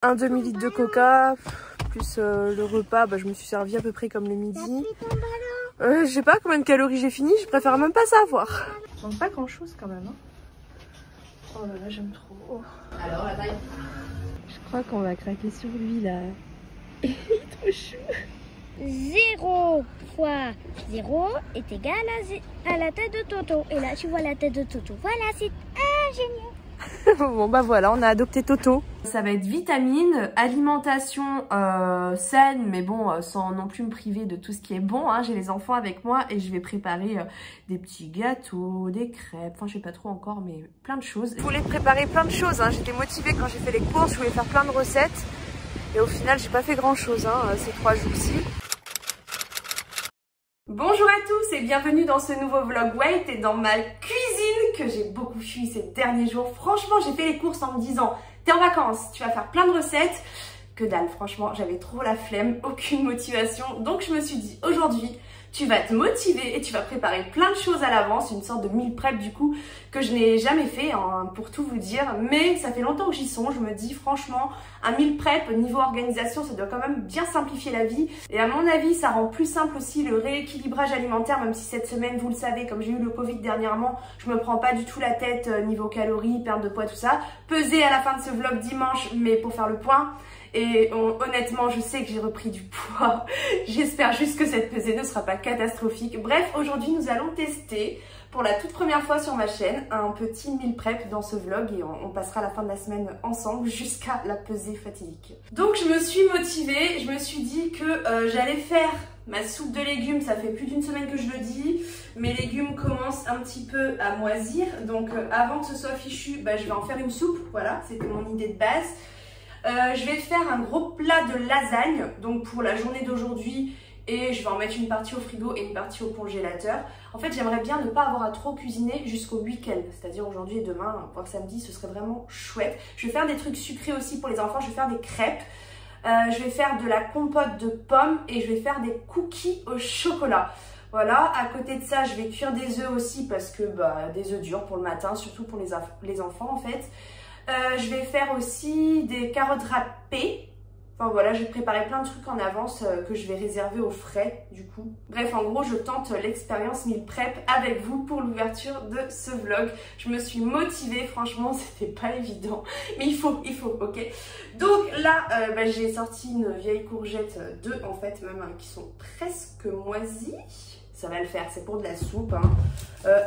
Un demi-litre de coca, plus le repas, je me suis servi à peu près comme le midi. Je sais pas combien de calories j'ai fini, je préfère même pas savoir. Je manque pas grand chose quand même. Hein. Oh là là, j'aime trop. Oh. Alors la taille? Je crois qu'on va craquer sur lui là. Il est trop chou. 0 fois 0 est égal à la tête de Toto. Et là, tu vois la tête de Toto. Voilà, c'est ingénieux. Bon voilà, on a adopté Toto. Ça va être vitamines, alimentation saine, mais bon, sans non plus me priver de tout ce qui est bon. Hein. J'ai les enfants avec moi et je vais préparer des petits gâteaux, des crêpes, enfin je sais pas trop encore, mais plein de choses. Je voulais préparer plein de choses, hein. J'étais motivée quand j'ai fait les courses, je voulais faire plein de recettes. Et au final, j'ai pas fait grand chose ces 3 jours-ci. Bonjour à tous et bienvenue dans ce nouveau vlog Wait et dans ma cuisine que j'ai beaucoup fui ces derniers jours. Franchement, j'ai fait les courses en me disant t'es en vacances, tu vas faire plein de recettes. Que dalle, franchement, j'avais trop la flemme, aucune motivation. Donc je me suis dit aujourd'hui, tu vas te motiver et tu vas préparer plein de choses à l'avance, une sorte de meal prep du coup que je n'ai jamais fait hein, pour tout vous dire. Mais ça fait longtemps que j'y songe, je me dis franchement, un meal prep niveau organisation, ça doit quand même bien simplifier la vie. Et à mon avis, ça rend plus simple aussi le rééquilibrage alimentaire, même si cette semaine, vous le savez, comme j'ai eu le Covid dernièrement, je me prends pas du tout la tête niveau calories, perte de poids, tout ça. Peser à la fin de ce vlog dimanche, mais pour faire le point. Et honnêtement, je sais que j'ai repris du poids. J'espère juste que cette pesée ne sera pas catastrophique. Bref, aujourd'hui, nous allons tester pour la toute première fois sur ma chaîne un petit meal prep dans ce vlog et on passera la fin de la semaine ensemble jusqu'à la pesée fatidique. Donc, je me suis motivée. Je me suis dit que j'allais faire ma soupe de légumes. Ça fait plus d'1 semaine que je le dis. Mes légumes commencent un petit peu à moisir. Donc, avant que ce soit fichu, je vais en faire une soupe. Voilà, c'était mon idée de base. Je vais faire un gros plat de lasagne donc pour la journée d'aujourd'hui et je vais en mettre une partie au frigo et une partie au congélateur. En fait, j'aimerais bien ne pas avoir à trop cuisiner jusqu'au week-end, c'est-à-dire aujourd'hui et demain, voire samedi, ce serait vraiment chouette. Je vais faire des trucs sucrés aussi pour les enfants, je vais faire des crêpes, je vais faire de la compote de pommes et je vais faire des cookies au chocolat. Voilà, à côté de ça, je vais cuire des œufs aussi parce que des œufs durs pour le matin, surtout pour les enfants en fait. Je vais faire aussi des carottes râpées. Enfin voilà, je vais préparer plein de trucs en avance que je vais réserver au frais du coup. Bref, en gros, je tente l'expérience meal prep avec vous pour l'ouverture de ce vlog. Je me suis motivée, franchement, c'était pas évident. Mais il faut, ok. Donc là, j'ai sorti une vieille courgette, 2 en fait même, qui sont presque moisies. Ça va le faire, c'est pour de la soupe. Hein.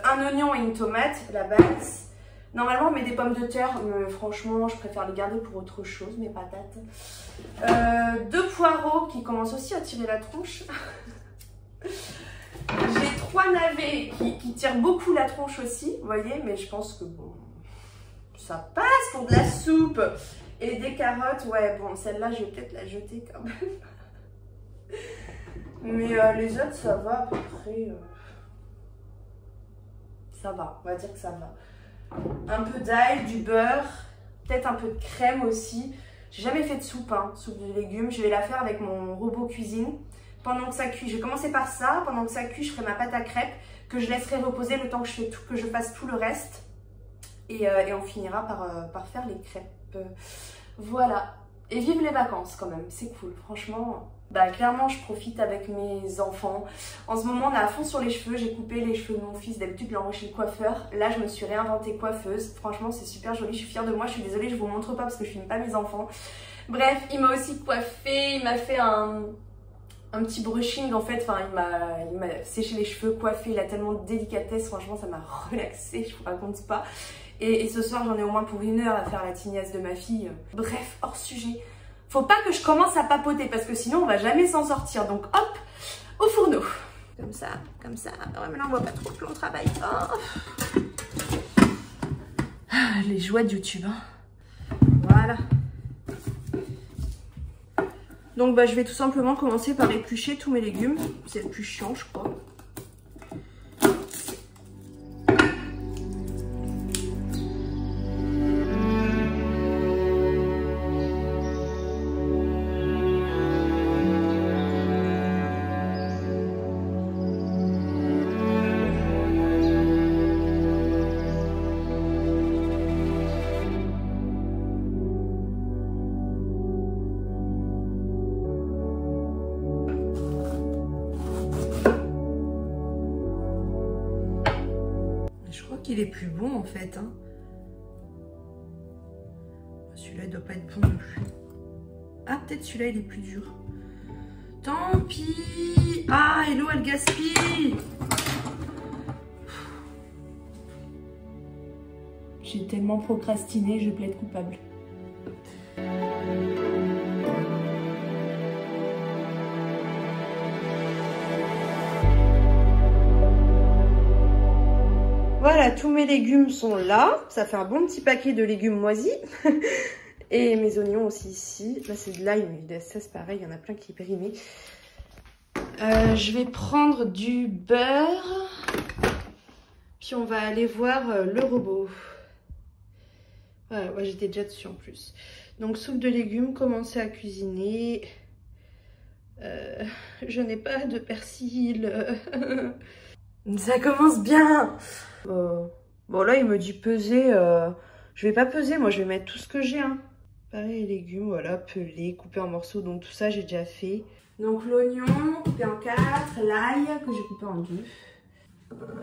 Un oignon et une tomate, la base. Normalement, on met des pommes de terre, mais franchement, je préfère les garder pour autre chose, mes patates. 2 poireaux qui commencent aussi à tirer la tronche. J'ai 3 navets qui tirent beaucoup la tronche aussi, vous voyez, mais je pense que bon, ça passe pour de la soupe. Et des carottes, ouais, bon, celle-là, je vais peut-être la jeter quand même. Mais les autres, ça va à peu près. Ça va, on va dire que ça va. Un peu d'ail, du beurre, peut-être un peu de crème aussi. J'ai jamais fait de soupe, soupe de légumes. Je vais la faire avec mon robot cuisine. Pendant que ça cuit, je vais commencer par ça. Pendant que ça cuit, je ferai ma pâte à crêpes que je laisserai reposer le temps que je fasse tout le reste. Et on finira par faire les crêpes. Voilà. Et vive les vacances quand même, c'est cool, franchement. Clairement, je profite avec mes enfants. En ce moment, on est à fond sur les cheveux. J'ai coupé les cheveux de mon fils. D'habitude, je l'envoie chez le coiffeur. Là, je me suis réinventée coiffeuse. Franchement, c'est super joli. Je suis fière de moi. Je suis désolée, je vous montre pas parce que je filme pas mes enfants. Bref, il m'a aussi coiffé. Il m'a fait un petit brushing en fait. Enfin, il m'a séché les cheveux, coiffé. Il a tellement de délicatesse. Franchement, ça m'a relaxée. Je vous raconte pas. Et ce soir, j'en ai au moins pour 1 heure à faire la tignasse de ma fille. Bref, hors sujet. Faut pas que je commence à papoter parce que sinon on va jamais s'en sortir. Donc hop, au fourneau. Comme ça, comme ça. Ouais, mais là on voit pas trop que l'on travaille. Oh. Ah, les joies de YouTube. Hein. Voilà. Donc je vais tout simplement commencer par éplucher tous mes légumes. C'est le plus chiant, je crois. qu'il est plus bon en fait. Hein. Celui-là, il doit pas être bon non plus. Ah, peut-être celui-là, il est plus dur. Tant pis. Ah, et l'eau, elle gaspille. J'ai tellement procrastiné, je plaide coupable. Voilà, tous mes légumes sont là. Ça fait un bon petit paquet de légumes moisis. Et mes oignons aussi ici. Là, c'est de l'ail, mais ça, c'est pareil. Il y en a plein qui est périmé. Je vais prendre du beurre. Puis, on va aller voir le robot. Voilà, moi, j'étais déjà dessus en plus. Donc, soupe de légumes, commencer à cuisiner. Je n'ai pas de persil. Ça commence bien. Bon là il me dit peser, je vais pas peser, moi je vais mettre tout ce que j'ai. Hein. Pareil les légumes, voilà, pelés, coupés en morceaux, donc tout ça j'ai déjà fait. Donc l'oignon coupé en 4, l'ail que j'ai coupé en 2. De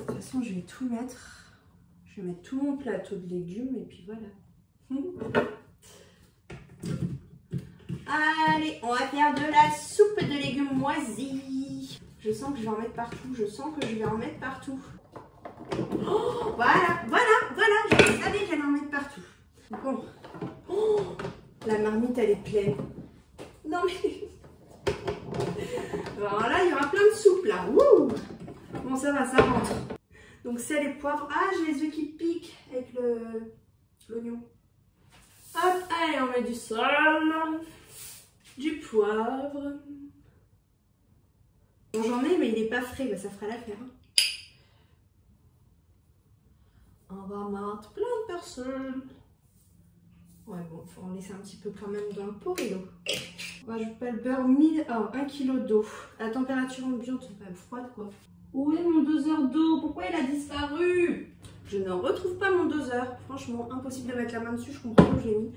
toute façon je vais tout mettre, je vais mettre tout mon plateau de légumes et puis voilà. Allez, on va faire de la soupe de légumes moisis. Je sens que je vais en mettre partout, je sens que je vais en mettre partout. Oh, voilà, je savais que j'allais en mettre partout. Bon. Oh, la marmite, elle est pleine. Non mais... Voilà, il y aura plein de soupe là. Wouh. Bon, ça va, ça rentre. Donc, sel et poivre. Ah, j'ai les œufs qui piquent avec l'oignon. Hop, allez, on met du sel, du poivre. Bon, j'en ai, mais il n'est pas frais. Bah, ça fera l'affaire. Hein. On va mettre plein de personnes. Ouais, bon, faut en laisser un petit peu quand même dans le pot et l'eau. On rajoute pas le beurre, 1 kg d'eau. À la température ambiante, c'est pas froide quoi. Où est mon doseur d'eau? Pourquoi il a disparu? Je ne retrouve pas mon doseur. Franchement, impossible de mettre la main dessus, je comprends pas où je l'ai mis.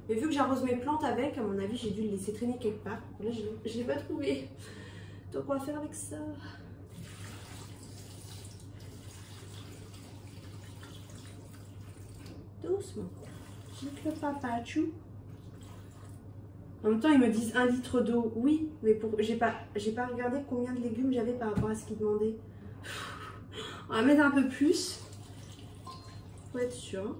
Mais vu que j'arrose mes plantes avec, à mon avis, j'ai dû le laisser traîner quelque part. Là, je ne l'ai pas trouvé. Donc, on va faire avec ça. Doucement. Avec le papachou. En même temps, ils me disent 1 litre d'eau. Oui, mais j'ai pas regardé combien de légumes j'avais par rapport à ce qu'ils demandaient. On va mettre un peu plus. Pour être sûr.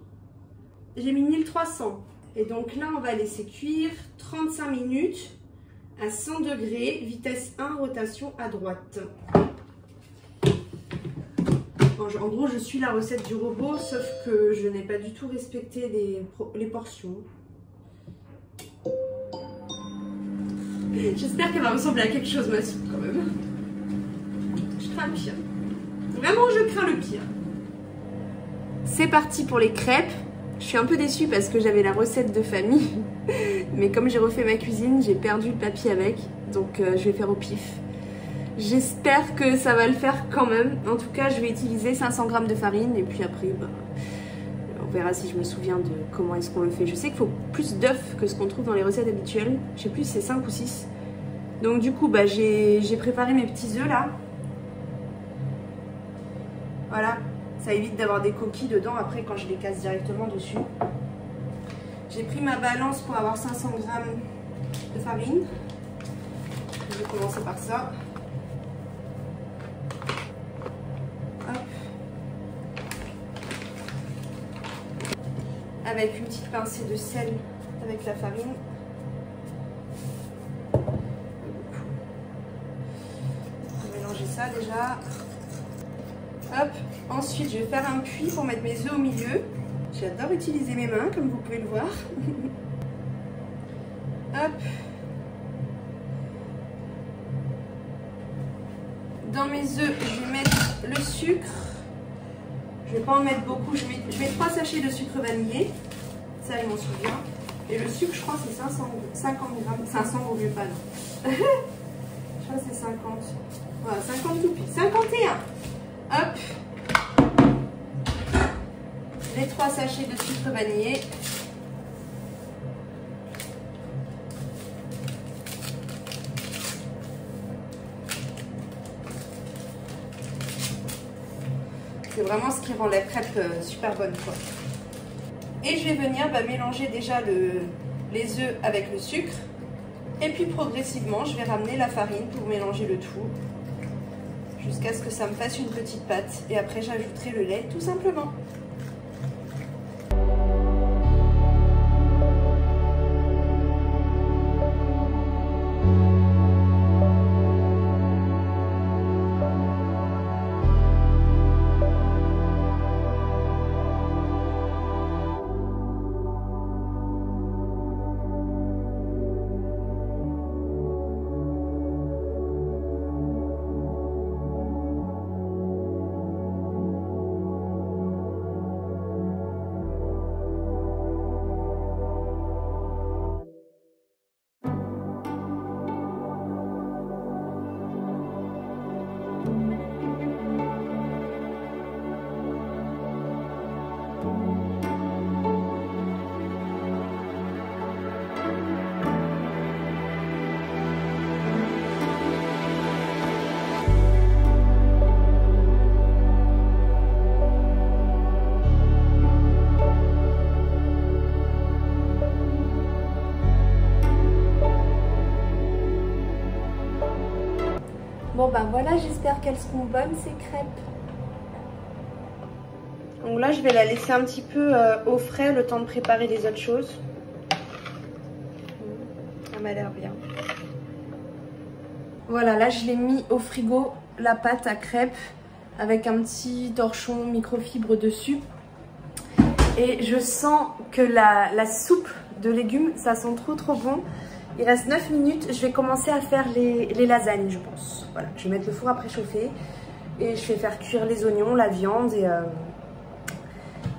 J'ai mis 1300. Et donc là, on va laisser cuire 35 minutes à 100 degrés, vitesse 1, rotation à droite. En gros, je suis la recette du robot, sauf que je n'ai pas du tout respecté les portions. J'espère qu'elle va ressembler à quelque chose, ma soupe, quand même. Je crains le pire. Vraiment, je crains le pire. C'est parti pour les crêpes. Je suis un peu déçue parce que j'avais la recette de famille. Mais comme j'ai refait ma cuisine, j'ai perdu le papier avec. Donc, je vais faire au pif. J'espère que ça va le faire quand même. En tout cas, je vais utiliser 500 g de farine. Et puis après, bah, on verra si je me souviens de comment est-ce qu'on le fait. Je sais qu'il faut plus d'œufs que ce qu'on trouve dans les recettes habituelles. Je sais plus si c'est 5 ou 6. Donc du coup, bah, j'ai préparé mes petits œufs là. Voilà. Ça évite d'avoir des coquilles dedans après quand je les casse directement dessus. J'ai pris ma balance pour avoir 500 g de farine. Je vais commencer par ça. Hop. Avec une petite pincée de sel avec la farine. On va mélanger ça déjà. Hop. Ensuite, je vais faire un puits pour mettre mes œufs au milieu. J'adore utiliser mes mains, comme vous pouvez le voir. Hop. Dans mes œufs, je vais mettre le sucre. Je ne vais pas en mettre beaucoup. Je mets 3 sachets de sucre vanillé. Ça, je m'en souviens. Et le sucre, je crois, c'est 50 grammes. 500 vaut mieux pas, non. Je crois que c'est 50. Voilà, 50 tout pile. 51. Hop. Les 3 sachets de sucre vanillé. C'est vraiment ce qui rend la crêpe super bonne, quoi. Et je vais venir mélanger déjà les œufs avec le sucre. Et puis progressivement, je vais ramener la farine pour mélanger le tout. Jusqu'à ce que ça me fasse une petite pâte. Et après, j'ajouterai le lait tout simplement. Bon ben voilà, j'espère qu'elles seront bonnes ces crêpes. Donc là je vais la laisser un petit peu au frais le temps de préparer les autres choses. Ça m'a l'air bien. Voilà, là je l'ai mis au frigo, la pâte à crêpes avec un petit torchon microfibre dessus. Et je sens que la soupe de légumes, ça sent trop bon. Il reste 9 minutes, je vais commencer à faire les lasagnes, je pense. Voilà, je vais mettre le four à préchauffer et je vais faire cuire les oignons, la viande et...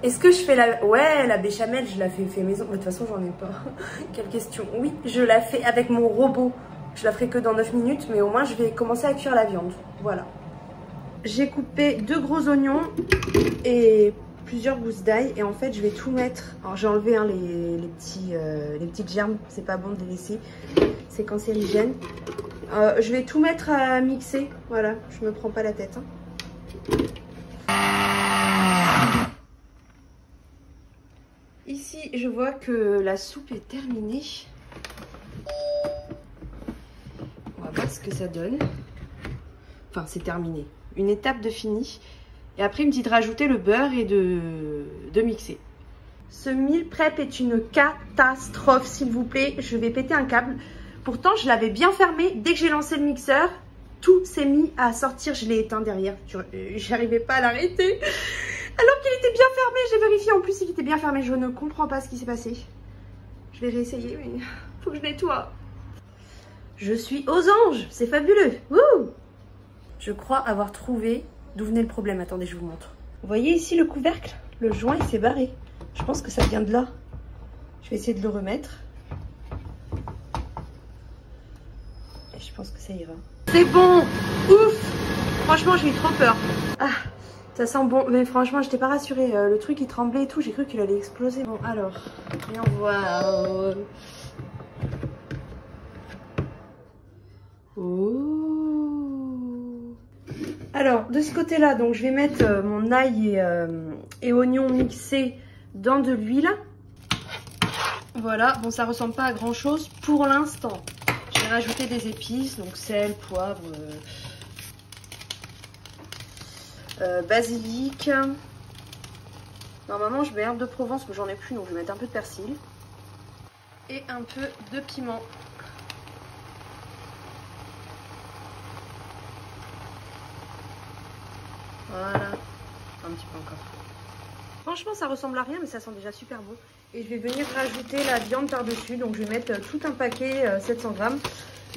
Est-ce que je fais la... Ouais, la béchamel, je la fais maison. De toute façon, j'en ai pas. Quelle question. Oui, je la fais avec mon robot. Je la ferai que dans 9 minutes, mais au moins, je vais commencer à cuire la viande. Voilà. J'ai coupé 2 gros oignons et plusieurs gousses d'ail. Et en fait, je vais tout mettre... Alors, j'ai enlevé hein, les petites germes. C'est pas bon de les laisser. C'est cancérigène. Je vais tout mettre à mixer. Voilà, je me prends pas la tête. Hein. Ici, je vois que la soupe est terminée. On va voir ce que ça donne. Enfin, c'est terminé. Une étape de fini. Et après, il me dit de rajouter le beurre et de mixer. Ce meal prep est une catastrophe, s'il vous plaît. Je vais péter un câble. Pourtant, je l'avais bien fermé. Dès que j'ai lancé le mixeur, tout s'est mis à sortir. Je l'ai éteint derrière. J'arrivais pas à l'arrêter. Alors qu'il était bien fermé, j'ai vérifié en plus il était bien fermé. Je ne comprends pas ce qui s'est passé. Je vais réessayer, mais faut que je nettoie. Je suis aux anges, c'est fabuleux. Wouh! Je crois avoir trouvé d'où venait le problème. Attendez, je vous montre. Vous voyez ici le couvercle? Le joint il s'est barré. Je pense que ça vient de là. Je vais essayer de le remettre. Et je pense que ça ira. C'est bon! Ouf! Franchement, j'ai eu trop peur. Ah! Ça sent bon, mais franchement, j'étais pas rassurée. Le truc, il tremblait et tout. J'ai cru qu'il allait exploser. Bon, alors, viens voir. Oh. Alors, de ce côté-là, donc, je vais mettre mon ail et oignon mixés dans de l'huile. Voilà. Bon, ça ressemble pas à grand-chose pour l'instant. Je vais rajouter des épices, donc sel, poivre... basilic. Normalement je mets herbe de Provence mais j'en ai plus donc je vais mettre un peu de persil et un peu de piment. Voilà, un petit peu encore. Franchement ça ressemble à rien mais ça sent déjà super bon. Et je vais venir rajouter la viande par dessus, donc je vais mettre tout un paquet 700 grammes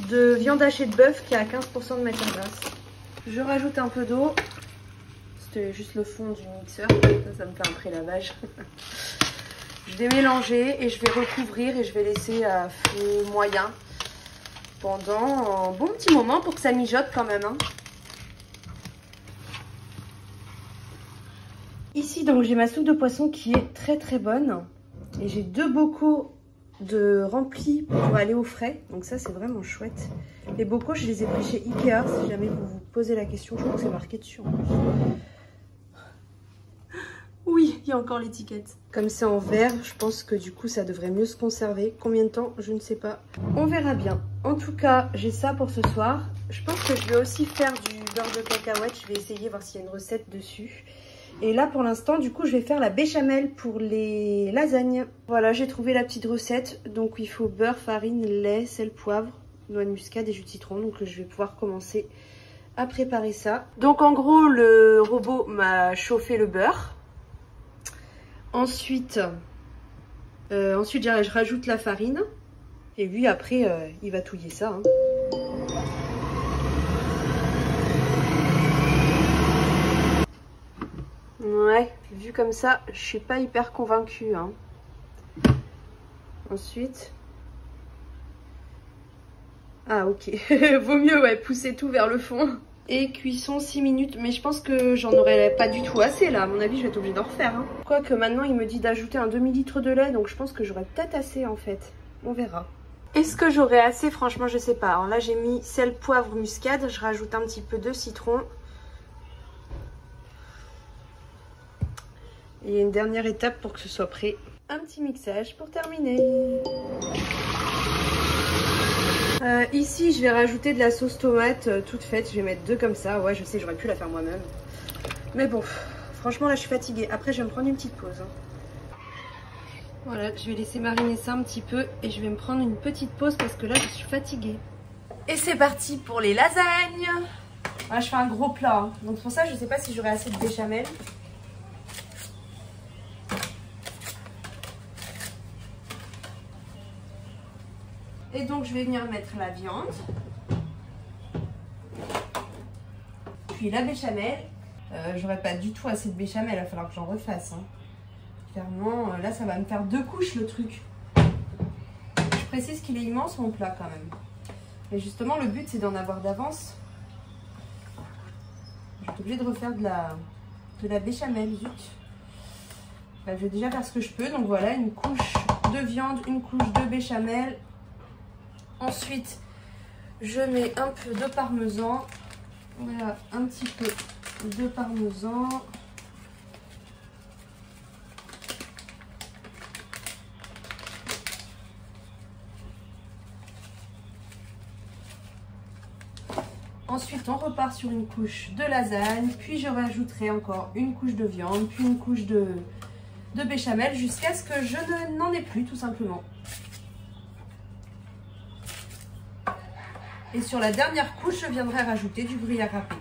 de viande hachée de bœuf qui a 15% de matière grasse. Je rajoute un peu d'eau. C'était juste le fond du mixeur, ça me fait un pré-lavage. Je vais mélanger et je vais recouvrir et je vais laisser à feu moyen pendant un bon petit moment pour que ça mijote quand même. Hein. Ici donc j'ai ma soupe de poisson qui est très bonne et j'ai 2 bocaux de remplis pour aller au frais, donc ça c'est vraiment chouette. Les bocaux je les ai pris chez Ikea si jamais vous vous posez la question, je crois que c'est marqué dessus en plus. Oui, il y a encore l'étiquette. Comme c'est en verre, je pense que du coup ça devrait mieux se conserver. Combien de temps, je ne sais pas. On verra bien. En tout cas, j'ai ça pour ce soir. Je pense que je vais aussi faire du beurre de cacahuète. Je vais essayer voir s'il y a une recette dessus. Et là pour l'instant, du coup, je vais faire la béchamel pour les lasagnes. Voilà, j'ai trouvé la petite recette. Donc il faut beurre, farine, lait, sel, poivre, noix de muscade et jus de citron. Donc je vais pouvoir commencer à préparer ça. Donc en gros, le robot m'a chauffé le beurre. Ensuite, je rajoute la farine. Et lui, après, il va touiller ça. Hein. Ouais, vu comme ça, je suis pas hyper convaincue. Hein. Ensuite... Ah, ok. Vaut mieux, ouais, pousser tout vers le fond. Et cuisson 6 minutes, mais je pense que j'en aurais pas du tout assez là, à mon avis je vais être obligée d'en refaire. Hein. Quoique maintenant il me dit d'ajouter un demi-litre de lait, donc je pense que j'aurais peut-être assez en fait, on verra. Est-ce que j'aurai assez? Franchement je sais pas. Alors là j'ai mis sel, poivre, muscade, je rajoute un petit peu de citron. Et une dernière étape pour que ce soit prêt. Un petit mixage pour terminer. Ici je vais rajouter de la sauce tomate toute faite, je vais mettre 2 comme ça. Ouais je sais, j'aurais pu la faire moi-même, mais bon, franchement là je suis fatiguée. Après je vais me prendre une petite pause hein. Voilà, je vais laisser mariner ça un petit peu et je vais me prendre une petite pause parce que là je suis fatiguée. Et c'est parti pour les lasagnes. Voilà, je fais un gros plat hein. Donc pour ça je sais pas si j'aurai assez de béchamel. Et donc je vais venir mettre la viande, puis la béchamel. J'aurais pas du tout assez de béchamel, il va falloir que j'en refasse. Hein. Clairement, là ça va me faire 2 couches le truc. Je précise qu'il est immense mon plat quand même. Mais justement le but c'est d'en avoir d'avance. Je vais être obligée de refaire de la béchamel, zut. Bah, je vais déjà faire ce que je peux, donc voilà, une couche de viande, une couche de béchamel. Ensuite, je mets un peu de parmesan. Voilà, un petit peu de parmesan. Ensuite, on repart sur une couche de lasagne. Puis, je rajouterai encore une couche de viande, puis une couche de béchamel jusqu'à ce que je n'en ai plus, tout simplement. Et sur la dernière couche, je viendrai rajouter du gruyère râpé.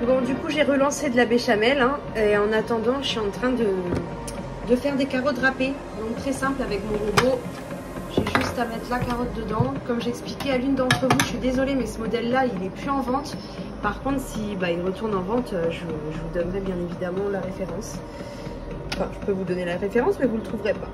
Bon, du coup, j'ai relancé de la béchamel. Hein, et en attendant, je suis en train de faire des carottes râpées. Donc, très simple avec mon robot. J'ai juste à mettre la carotte dedans. Comme j'expliquais à l'une d'entre vous, je suis désolée, mais ce modèle-là, il n'est plus en vente. Par contre, si il retourne en vente, je vous donnerai bien évidemment la référence. Enfin, je peux vous donner la référence, mais vous ne le trouverez pas.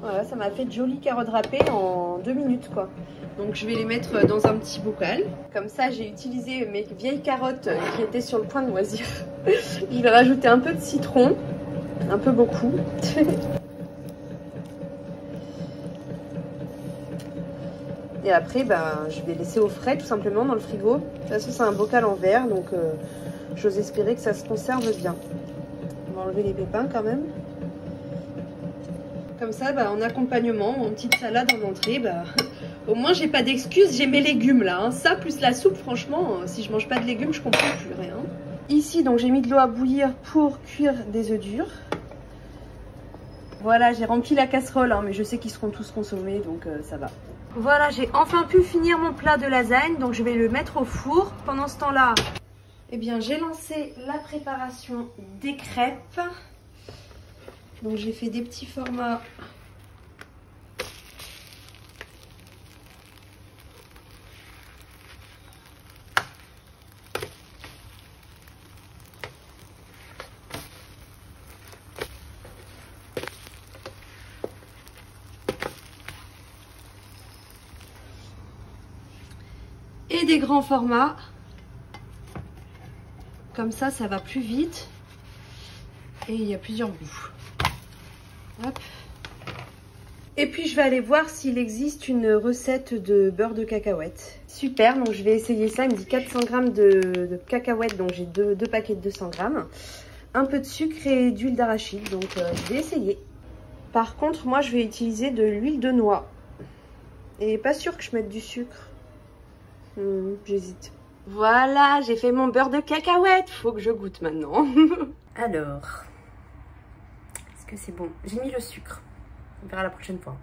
Voilà, ça m'a fait de jolies carottes râpées en 2 minutes quoi. Donc je vais les mettre dans un petit bocal. Comme ça j'ai utilisé mes vieilles carottes qui étaient sur le point de moisir. Je vais rajouter un peu de citron, un peu beaucoup. Et après je vais laisser au frais tout simplement dans le frigo. De toute façon c'est un bocal en verre donc j'ose espérer que ça se conserve bien. On va enlever les pépins quand même. Comme ça, en accompagnement, en petite salade en entrée, au moins j'ai pas d'excuses, j'ai mes légumes là. Hein. Ça plus la soupe, franchement, si je mange pas de légumes, je comprends plus rien. Ici, donc j'ai mis de l'eau à bouillir pour cuire des œufs durs. Voilà, j'ai rempli la casserole, hein, mais je sais qu'ils seront tous consommés, donc ça va. Voilà, j'ai enfin pu finir mon plat de lasagne, donc je vais le mettre au four. Pendant ce temps-là, Eh bien, j'ai lancé la préparation des crêpes. Donc, j'ai fait des petits formats. Et des grands formats. Comme ça va plus vite. Et il y a plusieurs goûts. Hop. Et puis je vais aller voir s'il existe une recette de beurre de cacahuète. Super, donc je vais essayer ça. Il me dit 400 g de cacahuètes, donc j'ai deux paquets de 200 g. Un peu de sucre et d'huile d'arachide, donc je vais essayer. Par contre, moi je vais utiliser de l'huile de noix. Et pas sûr que je mette du sucre. J'hésite. Voilà, j'ai fait mon beurre de cacahuète. Faut que je goûte maintenant. Alors, est-ce que c'est bon? J'ai mis le sucre. On verra la prochaine fois.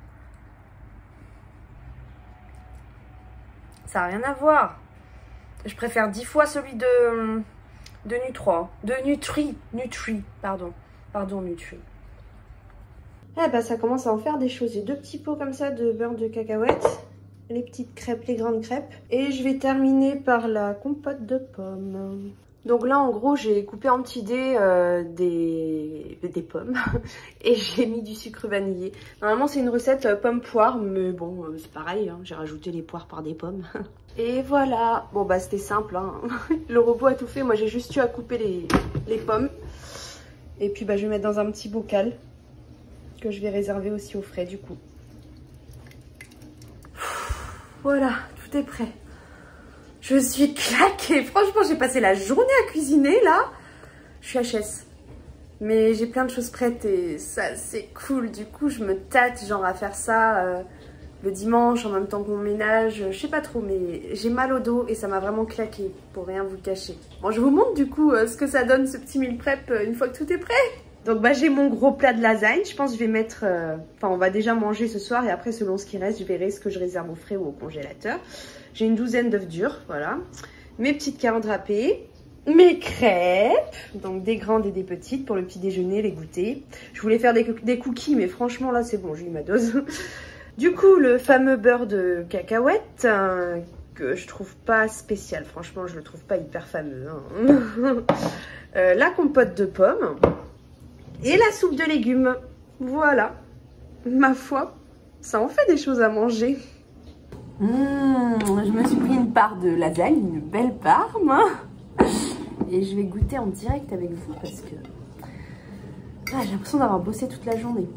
Ça n'a rien à voir. Je préfère 10 fois celui de Nutri. Nutri, pardon. Pardon, Nutri. Eh ben, ça commence à en faire des choses. J'ai 2 petits pots comme ça de beurre de cacahuète. Les petites crêpes, les grandes crêpes. Et je vais terminer par la compote de pommes. Donc là, en gros, j'ai coupé en petits dés des pommes. Et j'ai mis du sucre vanillé. Normalement, c'est une recette pomme-poire. Mais bon, c'est pareil. Hein, j'ai rajouté les poires par des pommes. Et voilà. Bon, bah, c'était simple. Hein. Le robot a tout fait. Moi, j'ai juste eu à couper les pommes. Et puis, bah, je vais mettre dans un petit bocal. Que je vais réserver aussi au frais, du coup. Voilà, tout est prêt. Je suis claquée. Franchement, j'ai passé la journée à cuisiner, là. Je suis HS. Mais j'ai plein de choses prêtes et ça, c'est cool. Du coup, je me tâte, genre, à faire ça le dimanche, en même temps que mon ménage. Je sais pas trop, mais j'ai mal au dos et ça m'a vraiment claqué, pour rien vous cacher. Bon, je vous montre, du coup, ce que ça donne, ce petit meal prep, une fois que tout est prêt. Donc, bah, j'ai mon gros plat de lasagne. Je pense que je vais mettre... Enfin, on va déjà manger ce soir et après, selon ce qui reste, je verrai ce que je réserve au frais ou au congélateur. J'ai une douzaine d'œufs durs, voilà. Mes petites carottes râpées. Mes crêpes. Donc, des grandes et des petites pour le petit déjeuner, les goûters. Je voulais faire des cookies, mais franchement, là, c'est bon, j'ai eu ma dose. Du coup, le fameux beurre de cacahuète, que je trouve pas spécial. Franchement, je le trouve pas hyper fameux. Hein. La compote de pommes. Et la soupe de légumes. Voilà. Ma foi, ça en fait des choses à manger. Je me suis pris une part de lasagne, une belle part, moi. Et je vais goûter en direct avec vous parce que j'ai l'impression d'avoir bossé toute la journée.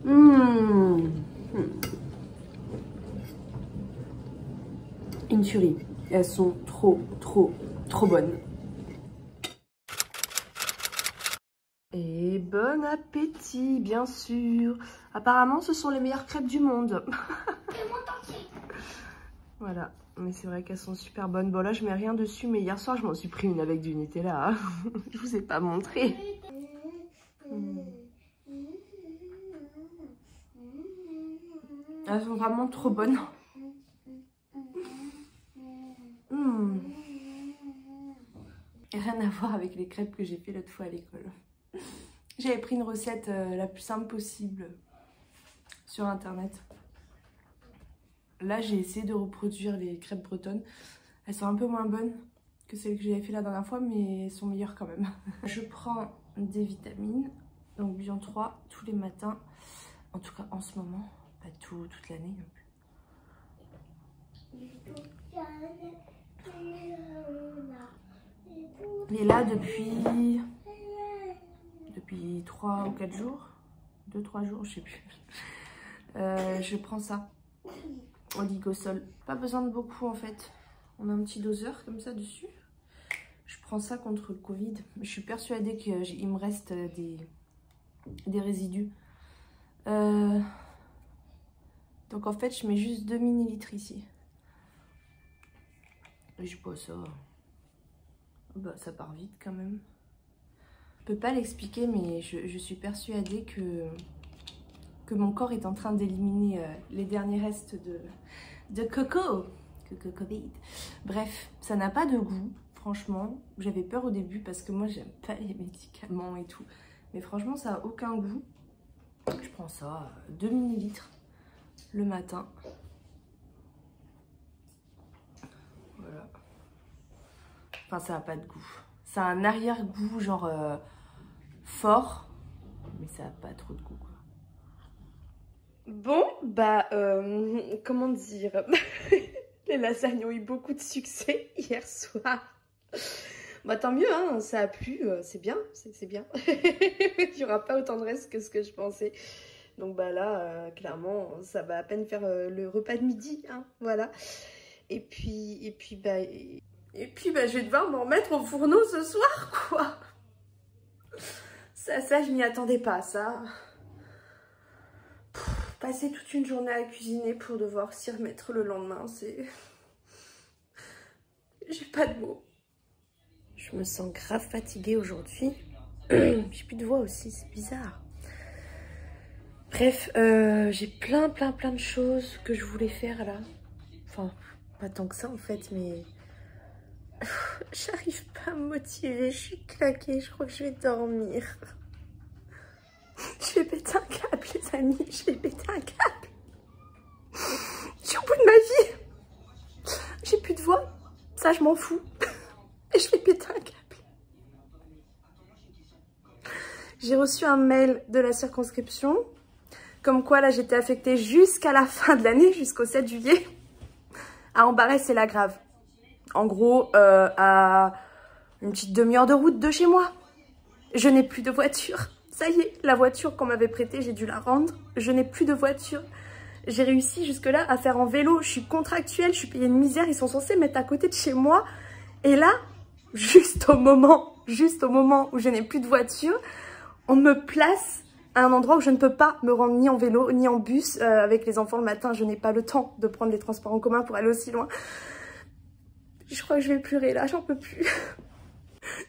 Une tuerie. Elles sont trop bonnes. Et bon appétit, bien sûr. Apparemment, ce sont les meilleures crêpes du monde. Voilà, mais c'est vrai qu'elles sont super bonnes. Bon, là, je mets rien dessus, mais hier soir, je m'en suis pris une avec du Nutella. Je vous ai pas montré. Elles sont vraiment trop bonnes. Rien à voir avec les crêpes que j'ai fait l'autre fois à l'école. J'avais pris une recette la plus simple possible sur internet. Là, j'ai essayé de reproduire les crêpes bretonnes. Elles sont un peu moins bonnes que celles que j'avais fait la dernière fois, mais elles sont meilleures quand même. Je prends des vitamines, donc Bion 3 tous les matins. En tout cas, en ce moment, pas toute l'année. Et là, depuis 3 ou 4 jours, 2-3 jours, je sais plus. Je prends ça, Oligosol. Pas besoin de beaucoup en fait. On a un petit doseur comme ça dessus. Je prends ça contre le Covid. Je suis persuadée qu'il me reste des résidus. Donc en fait, je mets juste 2 ml ici. Et je bois ça. Bah, ça part vite quand même. Je peux pas l'expliquer, mais je suis persuadée que mon corps est en train d'éliminer les derniers restes de coco. Covid. Bref, ça n'a pas de goût, franchement. J'avais peur au début parce que moi, j'aime pas les médicaments et tout. Mais franchement, ça a aucun goût. Je prends ça, 2 ml le matin. Voilà. Enfin, ça n'a pas de goût. Ça a un arrière-goût, genre fort. Mais ça n'a pas trop de goût, quoi. Bon, bah, comment dire, les lasagnes ont eu beaucoup de succès hier soir. Bah tant mieux, hein, ça a plu, c'est bien, c'est bien. Il n'y aura pas autant de reste que ce que je pensais. Donc bah là, clairement, ça va à peine faire le repas de midi, hein, voilà. Et puis bah, je vais devoir m'en remettre au fourneau ce soir, quoi. Ça, je m'y attendais pas, ça. Passer toute une journée à cuisiner pour devoir s'y remettre le lendemain, c'est... J'ai pas de mots. Je me sens grave fatiguée aujourd'hui. J'ai plus de voix aussi, c'est bizarre. Bref, j'ai plein de choses que je voulais faire là. Enfin, pas tant que ça en fait, mais... J'arrive pas à me motiver, je suis claquée, je crois que je vais dormir. Je vais péter un câble, les amis, je vais péter un câble. Je suis au bout de ma vie. J'ai plus de voix, ça je m'en fous. Et je vais péter un câble. J'ai reçu un mail de la circonscription, comme quoi là j'étais affectée jusqu'à la fin de l'année, jusqu'au 7 juillet, à Embarré-c'est-la-Grave. En gros, à une petite demi-heure de route de chez moi. Je n'ai plus de voiture. Ça y est, la voiture qu'on m'avait prêtée, j'ai dû la rendre. Je n'ai plus de voiture. J'ai réussi jusque-là à faire en vélo. Je suis contractuelle, je suis payée une misère. Ils sont censés mettre à côté de chez moi. Et là, juste au moment où je n'ai plus de voiture, on me place à un endroit où je ne peux pas me rendre ni en vélo, ni en bus. Avec les enfants le matin, je n'ai pas le temps de prendre les transports en commun pour aller aussi loin. Je crois que je vais pleurer là, j'en peux plus.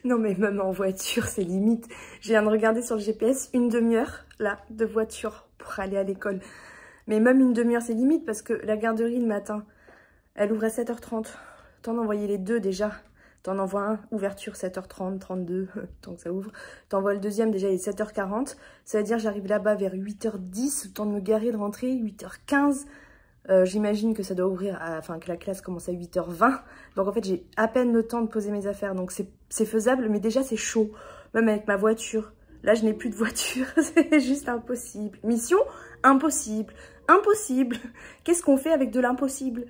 Non mais même en voiture, c'est limite. Je viens de regarder sur le GPS, une demi-heure là de voiture pour aller à l'école. Mais même une demi-heure, c'est limite parce que la garderie le matin, elle ouvre à 7h30. T'en envoyer les deux déjà. T'en envoies un, ouverture 7h30, 32, tant que ça ouvre. T'envoies le deuxième, déjà il est 7h40. Ça veut dire j'arrive là-bas vers 8h10, le temps de me garer, de rentrer, 8h15. J'imagine que ça doit ouvrir, enfin que la classe commence à 8h20. Donc en fait j'ai à peine le temps de poser mes affaires. Donc c'est faisable, mais déjà c'est chaud. Même avec ma voiture. Là je n'ai plus de voiture, c'est juste impossible. Mission impossible. Impossible. Qu'est-ce qu'on fait avec de l'impossible?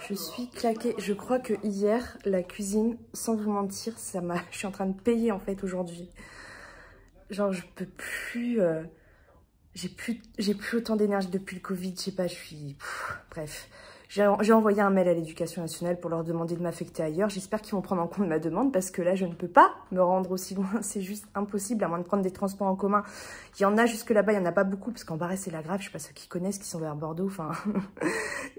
Je suis claquée. Je crois que hier, la cuisine, sans vous mentir, je suis en train de payer en fait aujourd'hui. Genre je peux plus... J'ai plus autant d'énergie depuis le Covid, je sais pas, je suis... bref, j'ai envoyé un mail à l'éducation nationale pour leur demander de m'affecter ailleurs. J'espère qu'ils vont prendre en compte ma demande parce que là, je ne peux pas me rendre aussi loin. C'est juste impossible, à moins de prendre des transports en commun. Il y en a jusque là-bas, il n'y en a pas beaucoup parce qu'Embarré-c'est-la-Grave, je sais pas ceux qui connaissent, qui sont vers Bordeaux, enfin...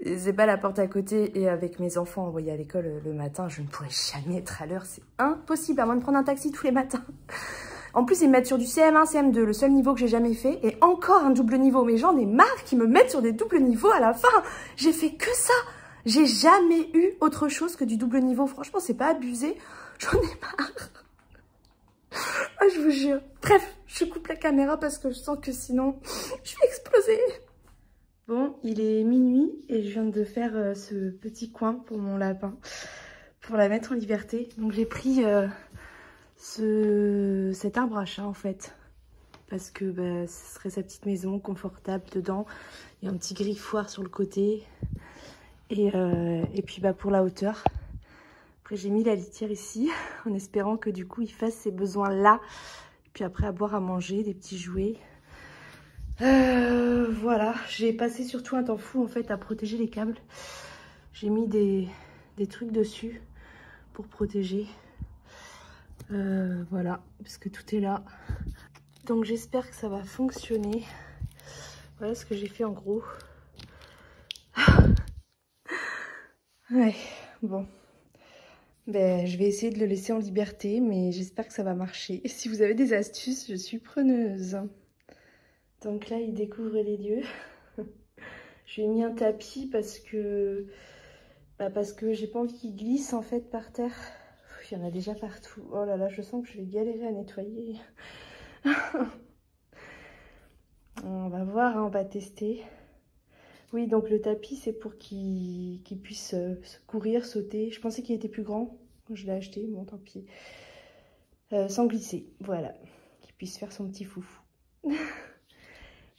c'est pas la porte à côté. Et avec mes enfants envoyés à l'école le matin, je ne pourrais jamais être à l'heure. C'est impossible, à moins de prendre un taxi tous les matins. En plus, ils me mettent sur du CM1, CM2, le seul niveau que j'ai jamais fait. Et encore un double niveau. Mais j'en ai marre qu'ils me mettent sur des doubles niveaux à la fin. J'ai fait que ça. J'ai jamais eu autre chose que du double niveau. Franchement, c'est pas abusé. J'en ai marre. Ah, je vous jure. Bref, je coupe la caméra parce que je sens que sinon, je vais exploser. Bon, il est minuit et je viens de faire ce petit coin pour mon lapin. Pour la mettre en liberté. Donc j'ai pris... cet arbre à chat en fait parce que bah, ce serait sa petite maison confortable dedans. Il y a un petit griffoir sur le côté et puis bah, pour la hauteur. Après j'ai mis la litière ici en espérant que du coup il fasse ses besoins là, et puis après à boire, à manger, des petits jouets. Voilà, j'ai passé surtout un temps fou en fait à protéger les câbles. J'ai mis des trucs dessus pour protéger. Voilà, parce que tout est là. Donc j'espère que ça va fonctionner. Voilà ce que j'ai fait en gros. Ouais, bon. Ben, je vais essayer de le laisser en liberté, mais j'espère que ça va marcher. Si vous avez des astuces, je suis preneuse. Donc là, il découvre les lieux. Je lui ai mis un tapis parce que j'ai pas envie qu'il glisse en fait par terre. Il y en a déjà partout. Oh là là, je sens que je vais galérer à nettoyer. On va voir, hein, on va tester. Oui, donc le tapis, c'est pour qu'il puisse courir, sauter. Je pensais qu'il était plus grand quand je l'ai acheté, bon tant pis. Sans glisser, voilà. Qu'il puisse faire son petit foufou.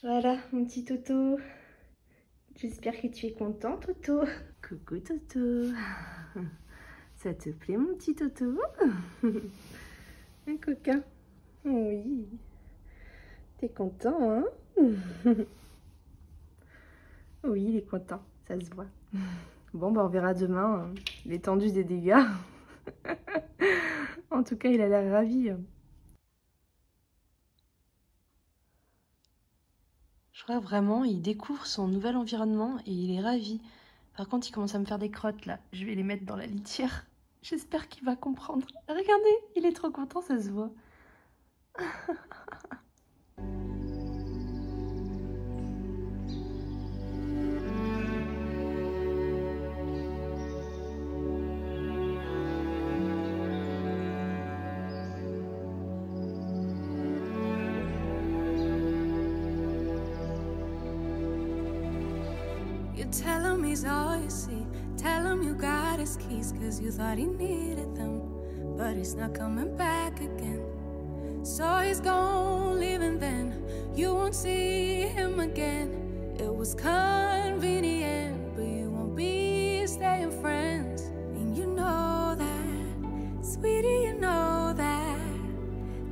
Voilà, mon petit Toto. J'espère que tu es content, Toto. Coucou, Toto. Ça te plaît, mon petit Toto? Un coquin. Oui. T'es content, hein? Oui, il est content, ça se voit. Bon, bah on verra demain l'étendue des dégâts. En tout cas, il a l'air ravi. Je crois vraiment, il découvre son nouvel environnement et il est ravi. Par contre, il commence à me faire des crottes là. Je vais les mettre dans la litière. J'espère qu'il va comprendre. Regardez, il est trop content, ça se voit. You tell him he's all you see. Tell him you got his keys, cause you thought he needed them. But he's not coming back again. So he's gone, leaving then. You won't see him again. It was convenient, but you won't be staying friends. And you know that, sweetie, you know that.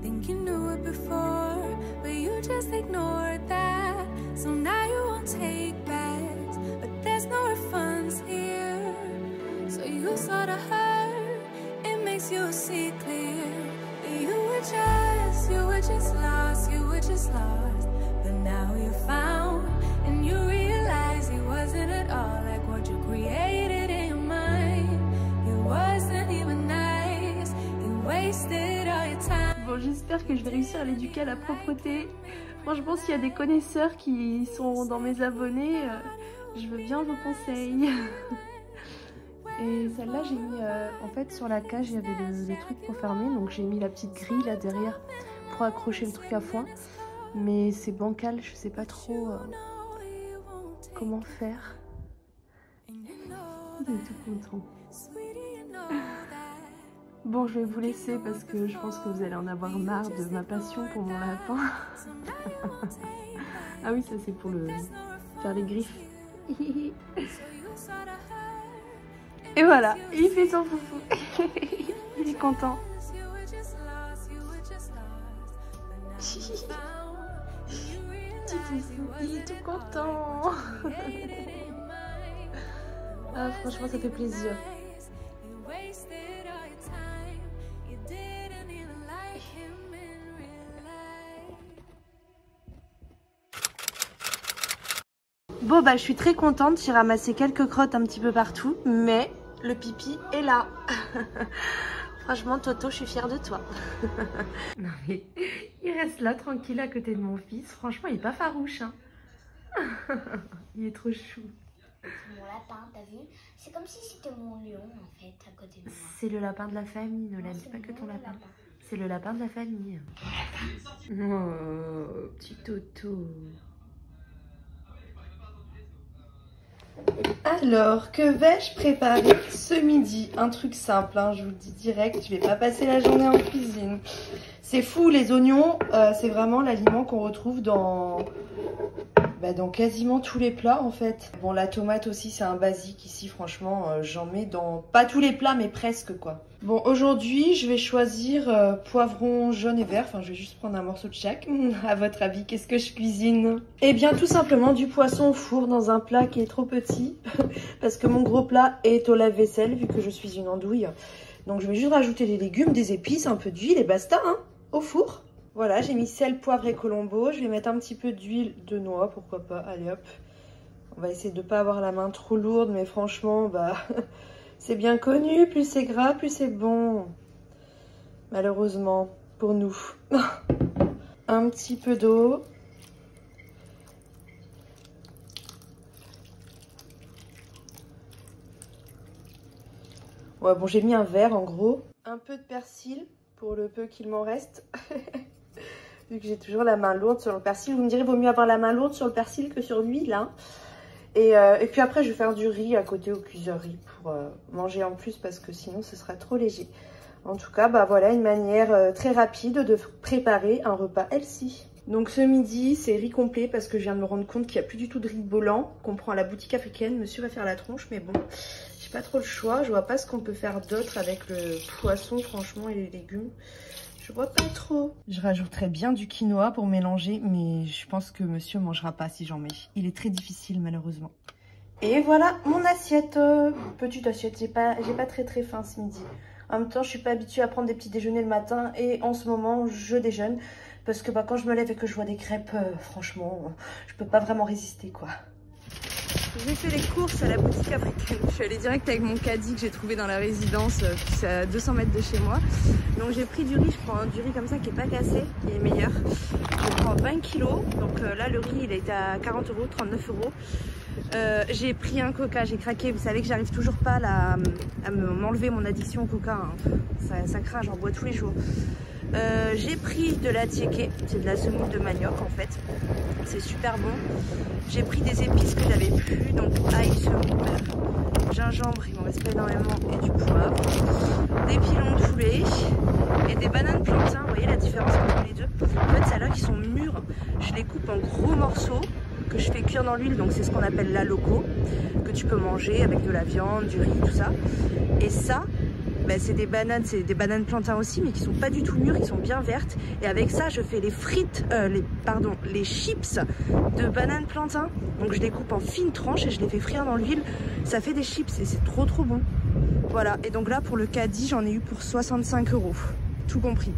Think you knew it before, but you just ignored that. So now you won't take backs, but there's no refunds here. So you sort of hurt, it makes you see clear. You were just lost, you were just lost. But now you're found, and you realize he wasn't at all like what you created in your mind. He wasn't even nice, you wasted all your time. Bon, j'espère que je vais réussir à l'éduquer à la propreté. Franchement, s'il y a des connaisseurs qui sont dans mes abonnés, je veux bien vos conseils. Et celle-là, j'ai mis, en fait, sur la cage, il y avait le truc pour fermer. Donc j'ai mis la petite grille là derrière pour accrocher le truc à foin. Mais c'est bancal, je sais pas trop comment faire. Il est tout content. Bon, je vais vous laisser parce que je pense que vous allez en avoir marre de ma passion pour mon lapin. Ah oui, ça c'est pour faire les griffes. Et voilà, il fait son foufou. Il est content. Petit foufou, il est tout content. Ah, franchement, ça fait plaisir. Bon bah je suis très contente, j'ai ramassé quelques crottes un petit peu partout, mais le pipi est là. Franchement Toto, je suis fière de toi. Non mais il reste là tranquille à côté de mon fils, franchement il est pas farouche hein. Il est trop chou. C'est mon lapin, t'as vu? C'est comme si c'était mon lion en fait à côté de moi. C'est le lapin de la famille, ne l'aime pas que ton lapin. C'est le lapin de la famille. Oh petit Toto. Alors, que vais-je préparer ce midi? Un truc simple, hein, je vous le dis direct, je vais pas passer la journée en cuisine. C'est fou, les oignons, c'est vraiment l'aliment qu'on retrouve dans quasiment tous les plats en fait. Bon, la tomate aussi, c'est un basique ici, franchement, j'en mets dans pas tous les plats, mais presque quoi. Bon, aujourd'hui, je vais choisir poivron jaune et vert, enfin je vais juste prendre un morceau de chaque. À votre avis, qu'est-ce que je cuisine? Eh bien, tout simplement du poisson au four dans un plat qui est trop petit, parce que mon gros plat est au lave-vaisselle, vu que je suis une andouille. Donc je vais juste rajouter des légumes, des épices, un peu d'huile et basta, hein, au four. Voilà, j'ai mis sel, poivre et colombo. Je vais mettre un petit peu d'huile de noix, pourquoi pas. Allez hop. On va essayer de ne pas avoir la main trop lourde, mais franchement, bah, c'est bien connu. Plus c'est gras, plus c'est bon. Malheureusement, pour nous. Un petit peu d'eau. Ouais, bon, j'ai mis un verre en gros. Un peu de persil pour le peu qu'il m'en reste. Vu que j'ai toujours la main lourde sur le persil. Vous me direz, vaut mieux avoir la main lourde sur le persil que sur l'huile, hein. Et puis après, je vais faire du riz à côté au cuiseur riz pour manger en plus parce que sinon, ce sera trop léger. En tout cas, bah voilà une manière très rapide de préparer un repas healthy. Donc ce midi, c'est riz complet parce que je viens de me rendre compte qu'il n'y a plus du tout de riz blanc qu'on prend à la boutique africaine. Monsieur va faire la tronche, mais bon, j'ai pas trop le choix. Je vois pas ce qu'on peut faire d'autre avec le poisson, franchement, et les légumes. Je vois pas trop. Je rajouterais bien du quinoa pour mélanger, mais je pense que monsieur mangera pas si j'en mets. Il est très difficile malheureusement. Et voilà mon assiette. Petite assiette, j'ai pas très faim ce midi. En même temps, je suis pas habituée à prendre des petits déjeuners le matin et en ce moment, je déjeune. Parce que bah, quand je me lève et que je vois des crêpes, franchement, je peux pas vraiment résister quoi. J'ai fait les courses à la boutique africaine. Je suis allée direct avec mon caddie que j'ai trouvé dans la résidence, c'est à 200 mètres de chez moi. Donc j'ai pris du riz, je prends du riz comme ça qui est pas cassé, qui est meilleur. Je prends 20 kilos, donc là le riz il a été à 40 €, 39 €. J'ai pris un coca, j'ai craqué, vous savez que j'arrive toujours pas à m'enlever mon addiction au coca, hein. Ça craint, j'en bois tous les jours. J'ai pris de la tiéké, c'est de la semoule de manioc en fait, c'est super bon. J'ai pris des épices que j'avais plus, donc ail, semoule, gingembre, il m'en reste pas énormément, et du poivre, des pilons de poulet et des bananes plantains. Vous voyez la différence entre les deux? En fait celles-là qui sont mûres, je les coupe en gros morceaux que je fais cuire dans l'huile, donc c'est ce qu'on appelle la loco, que tu peux manger avec de la viande, du riz, tout ça. Et ça, ben, c'est des bananes plantains aussi, mais qui sont pas du tout mûres, qui sont bien vertes. Et avec ça, je fais les frites, les chips de bananes plantains. Donc je les coupe en fines tranches et je les fais frire dans l'huile. Ça fait des chips et c'est trop bon. Voilà, et donc là pour le caddie, j'en ai eu pour 65 €, tout compris.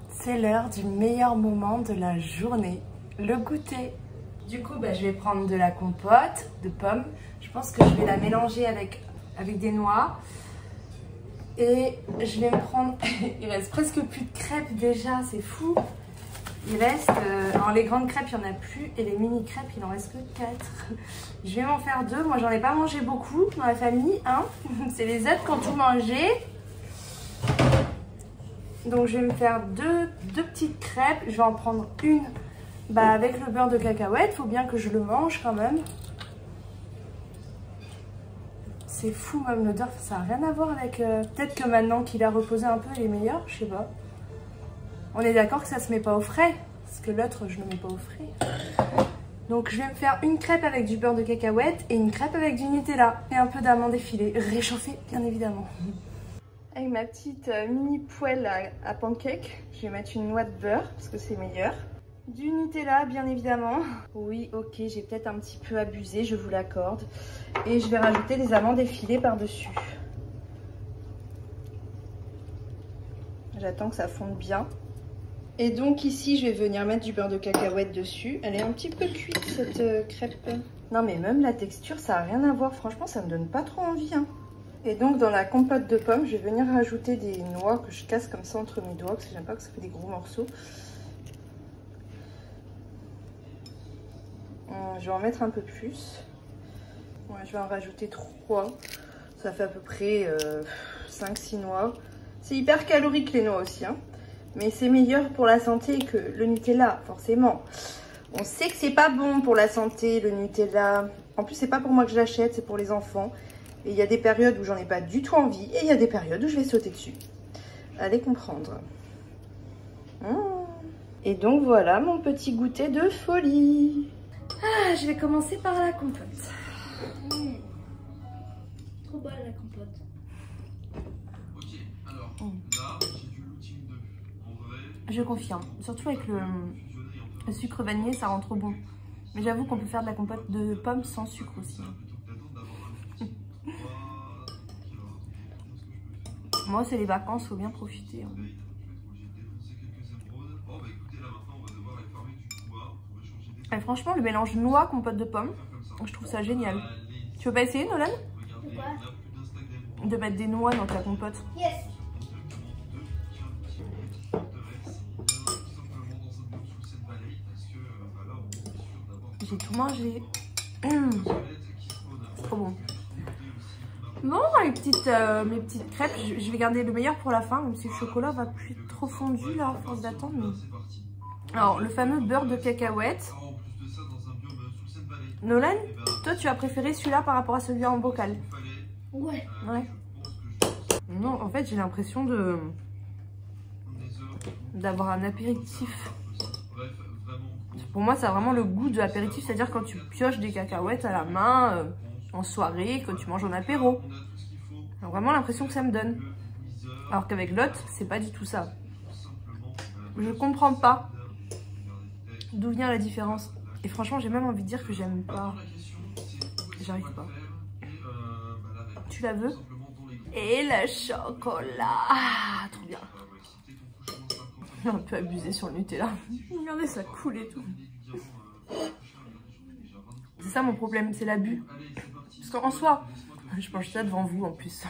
C'est l'heure du meilleur moment de la journée, le goûter. Du coup, bah, je vais prendre de la compote de pommes. Je pense que je vais la mélanger avec des noix. Et je vais me prendre... Il reste presque plus de crêpes déjà, c'est fou. Il reste... les grandes crêpes, il n'y en a plus. Et les mini crêpes, il en reste que 4. Je vais m'en faire 2. Moi, j'en ai pas mangé beaucoup dans la famille. Hein. C'est les autres qui ont tout mangé. Donc, je vais me faire deux petites crêpes. Je vais en prendre une avec le beurre de cacahuète. Il faut bien que je le mange quand même. C'est fou, même l'odeur, ça n'a rien à voir avec... Peut-être que maintenant qu'il a reposé un peu, il est meilleur, je sais pas. On est d'accord que ça se met pas au frais, parce que l'autre, je le mets pas au frais. Donc je vais me faire une crêpe avec du beurre de cacahuète et une crêpe avec du Nutella. Et un peu d'amandes effilées, réchauffées, bien évidemment. Avec ma petite mini poêle à pancake, je vais mettre une noix de beurre, parce que c'est meilleur. Du Nutella, bien évidemment. Oui, ok, j'ai peut-être un petit peu abusé, je vous l'accorde. Et je vais rajouter des amandes effilées par-dessus. J'attends que ça fonde bien. Et donc ici, je vais venir mettre du beurre de cacahuète dessus. Elle est un petit peu cuite, cette crêpe. Non, mais même la texture, ça n'a rien à voir. Franchement, ça me donne pas trop envie, hein. Et donc, dans la compote de pommes, je vais venir rajouter des noix que je casse comme ça entre mes doigts, parce que j'aime pas que ça fait des gros morceaux. Je vais en mettre un peu plus. Ouais, je vais en rajouter 3. Ça fait à peu près 5-6 noix. C'est hyper calorique les noix aussi, hein. Mais c'est meilleur pour la santé que le Nutella, forcément. On sait que c'est pas bon pour la santé, le Nutella. En plus, c'est pas pour moi que je l'achète, c'est pour les enfants. Et il y a des périodes où j'en ai pas du tout envie. Et il y a des périodes où je vais sauter dessus. Allez comprendre. Et donc voilà mon petit goûter de folie. Ah, je vais commencer par la compote. Trop bonne la compote. Ok, alors là, j'ai du looting 2. En vrai, Je confirme. Surtout avec le sucre vanillé, ça rend trop bon. Mais j'avoue qu'on peut faire de la compote de pommes sans sucre aussi. Moi, c'est les vacances, faut bien profiter. Hein. Et franchement, le mélange noix compote de pommes, je trouve ça génial. Tu veux pas essayer, Nolan? De mettre des noix dans ta compote. Yes. J'ai tout mangé. C'est trop bon. Bon, mes petites crêpes, je vais garder le meilleur pour la fin, même si le chocolat va plus être trop fondu là, à force d'attendre. Mais... Alors, le fameux beurre de cacahuète. Nolan, toi tu as préféré celui-là par rapport à celui en bocal? Ouais. Ouais. Non, en fait, j'ai l'impression d'avoir un apéritif. Pour moi, ça a vraiment le goût de l'apéritif, c'est-à-dire quand tu pioches des cacahuètes à la main, en soirée, quand tu manges en apéro. J'ai vraiment l'impression que ça me donne. Alors qu'avec l'autre, c'est pas du tout ça. Je comprends pas d'où vient la différence. Et franchement, j'ai même envie de dire que j'aime pas. J'arrive pas. Tu la veux? Et le chocolat. Ah, trop bien. Un peu abusé sur le Nutella. Regardez, ça coule et tout. C'est ça mon problème, c'est l'abus. Parce qu'en soi, je mange ça devant vous en plus.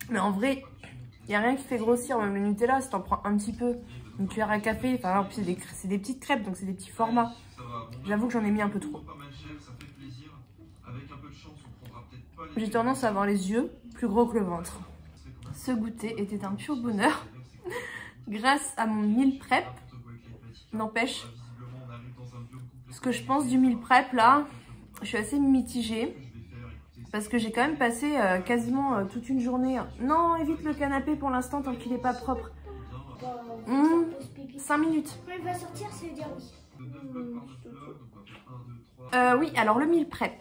Mais en vrai, il n'y a rien qui fait grossir, même le Nutella, si t'en prends un petit peu, une cuillère à café, enfin, c'est des petites crêpes, donc c'est des petits formats. J'avoue que j'en ai mis un peu trop. J'ai tendance à avoir les yeux plus gros que le ventre. Ce goûter était un pur bonheur. Grâce à mon meal prep, n'empêche, ce que je pense du meal prep là, je suis assez mitigée. Parce que j'ai quand même passé quasiment toute une journée. Non, évite le canapé pour l'instant tant qu'il n'est pas propre. 5 minutes. Quand il va sortir, c'est dire oui. Oui, alors le meal prep.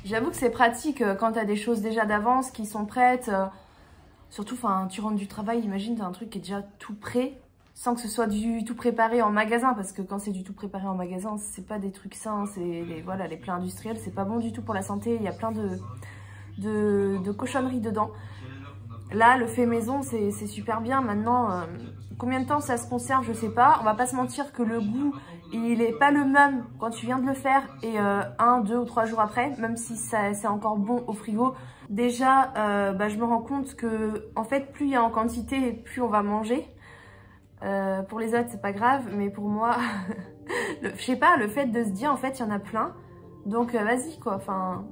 J'avoue que c'est pratique quand tu as des choses déjà d'avance qui sont prêtes. Surtout, tu rentres du travail, imagine, tu as un truc qui est déjà tout prêt. Sans que ce soit du tout préparé en magasin, parce que quand c'est du tout préparé en magasin, c'est pas des trucs sains, c'est les plats industriels, c'est pas bon du tout pour la santé, il y a plein de cochonneries dedans. Là, le fait maison, c'est super bien. Maintenant, combien de temps ça se conserve, je sais pas. On va pas se mentir que le goût, il est pas le même quand tu viens de le faire et 1, 2 ou 3 jours après, même si c'est encore bon au frigo. Déjà, je me rends compte que, en fait, plus il y a en quantité, plus on va manger. Pour les autres c'est pas grave, mais pour moi je sais pas, le fait de se dire en fait il y en a plein, donc vas-y quoi, enfin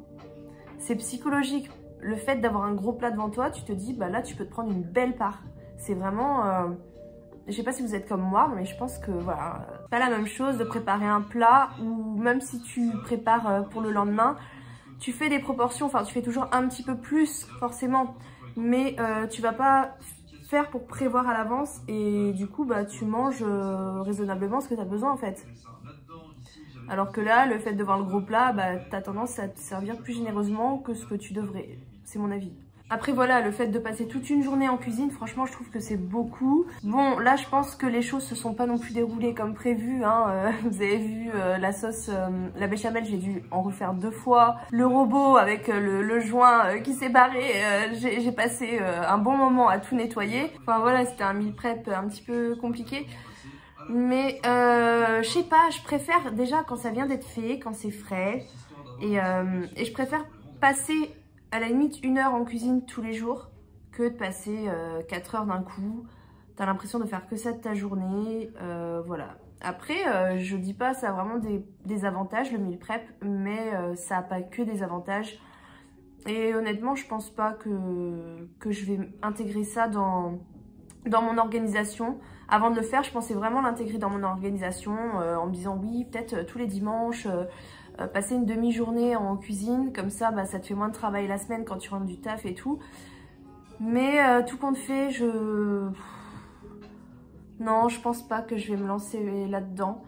c'est psychologique. Le fait d'avoir un gros plat devant toi, tu te dis bah là tu peux te prendre une belle part. C'est vraiment je sais pas si vous êtes comme moi, mais je pense que voilà, pas la même chose de préparer un plat, ou même si tu prépares pour le lendemain, tu fais des proportions, enfin tu fais toujours un petit peu plus forcément, mais tu vas pas faire pour prévoir à l'avance, et du coup tu manges raisonnablement ce que tu as besoin en fait. Alors que là, le fait de voir le gros plat, tu as tendance à te servir plus généreusement que ce que tu devrais. C'est mon avis. Après voilà, le fait de passer toute une journée en cuisine, franchement je trouve que c'est beaucoup. Bon là je pense que les choses se sont pas non plus déroulées comme prévu, hein. Vous avez vu la sauce, la béchamel, j'ai dû en refaire 2 fois. Le robot avec le joint qui s'est barré, j'ai passé un bon moment à tout nettoyer. Enfin voilà, c'était un meal prep un petit peu compliqué. Mais je sais pas, je préfère déjà quand ça vient d'être fait, quand c'est frais. Et je préfère passer à la limite 1 heure en cuisine tous les jours que de passer 4 heures d'un coup. T'as l'impression de faire que ça de ta journée. Voilà. Après, je dis pas ça a vraiment des avantages le meal prep, mais ça a pas que des avantages. Et honnêtement, je pense pas que je vais intégrer ça dans mon organisation. Avant de le faire, je pensais vraiment l'intégrer dans mon organisation en me disant oui, peut-être tous les dimanches, passer une demi-journée en cuisine, comme ça, ça te fait moins de travail la semaine quand tu rentres du taf et tout. Mais tout compte fait, non, je pense pas que je vais me lancer là-dedans.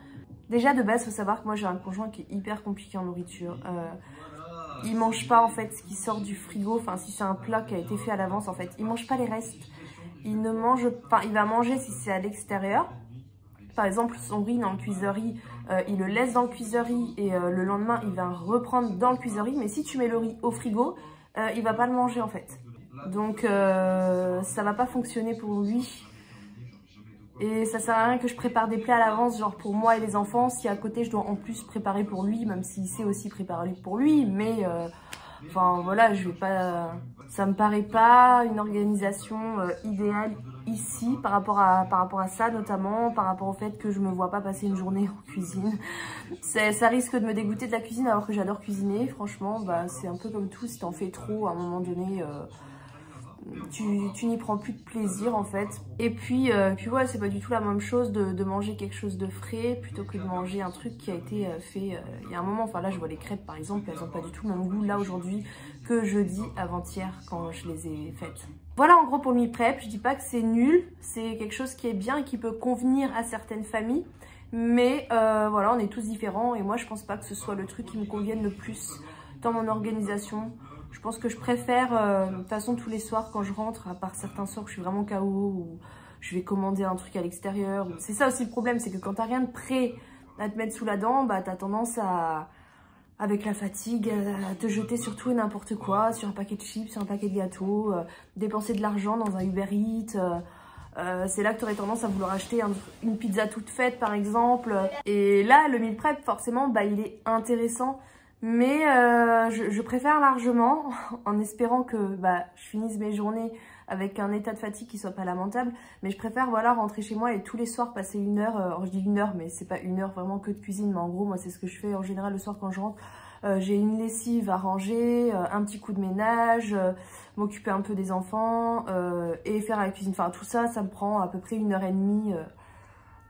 Déjà de base, faut savoir que moi j'ai un conjoint qui est hyper compliqué en nourriture. Il mange pas en fait ce qui sort du frigo, enfin si c'est un plat qui a été fait à l'avance en fait, il mange pas les restes. Il ne mange pas, il va manger si c'est à l'extérieur. Par exemple, son riz dans le cuiserie, il le laisse dans le cuiserie et le lendemain, il va reprendre dans le cuiserie. Mais si tu mets le riz au frigo, il va pas le manger en fait. Donc, ça va pas fonctionner pour lui. Et ça sert à rien que je prépare des plats à l'avance, genre pour moi et les enfants, si à côté je dois en plus préparer pour lui, même s'il sait aussi préparer pour lui. Mais Enfin voilà, je vais pas, ça me paraît pas une organisation idéale ici par rapport à ça, notamment par rapport au fait que je me vois pas passer une journée en cuisine. Ça risque de me dégoûter de la cuisine alors que j'adore cuisiner. Franchement, bah, c'est un peu comme tout, si t'en fais trop à un moment donné, tu n'y prends plus de plaisir en fait. Et puis ouais, c'est pas du tout la même chose de manger quelque chose de frais plutôt que de manger un truc qui a été fait il y a un moment. Enfin là je vois les crêpes par exemple, elles ont pas du tout le même goût là aujourd'hui que jeudi avant-hier quand je les ai faites. Voilà en gros pour le meal prep. Je dis pas que c'est nul, c'est quelque chose qui est bien et qui peut convenir à certaines familles. Mais voilà, on est tous différents et moi je pense pas que ce soit le truc qui me convienne le plus dans mon organisation. Je pense que je préfère, de toute façon tous les soirs quand je rentre, à part certains soirs où je suis vraiment KO, ou je vais commander un truc à l'extérieur. C'est ça aussi le problème, c'est que quand t'as rien de prêt à te mettre sous la dent, bah t'as tendance à, avec la fatigue, à te jeter sur tout et n'importe quoi, sur un paquet de chips, sur un paquet de gâteaux, dépenser de l'argent dans un Uber Eats. C'est là que tu aurais tendance à vouloir acheter une pizza toute faite par exemple. Et là, le meal prep, forcément, bah, il est intéressant. Mais je préfère largement, en espérant que bah, je finisse mes journées avec un état de fatigue qui soit pas lamentable. Mais je préfère voilà, rentrer chez moi et tous les soirs passer une heure. Je dis une heure, mais c'est pas une heure vraiment que de cuisine. Mais en gros, moi, c'est ce que je fais en général le soir quand je rentre. J'ai une lessive à ranger, un petit coup de ménage, m'occuper un peu des enfants et faire la cuisine. Enfin, tout ça, ça me prend à peu près 1h30,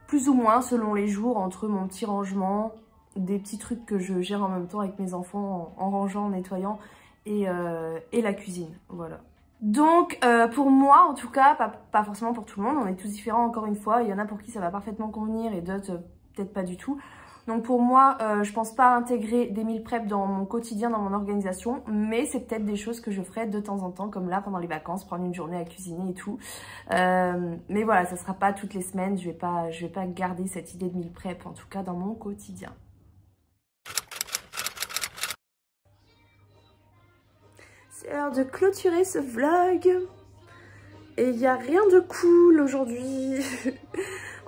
plus ou moins, selon les jours, entre mon petit rangement, des petits trucs que je gère en même temps avec mes enfants, en rangeant, en nettoyant, et la cuisine, voilà. Donc, pour moi, en tout cas, pas forcément pour tout le monde, on est tous différents encore une fois. Il y en a pour qui ça va parfaitement convenir et d'autres peut-être pas du tout. Donc pour moi, je pense pas intégrer des meal prep dans mon quotidien, dans mon organisation, mais c'est peut-être des choses que je ferai de temps en temps, comme là pendant les vacances, prendre une journée à cuisiner et tout. Mais voilà, ça sera pas toutes les semaines, je vais pas garder cette idée de meal prep, en tout cas dans mon quotidien. C'est l'heure de clôturer ce vlog. Et il n'y a rien de cool aujourd'hui.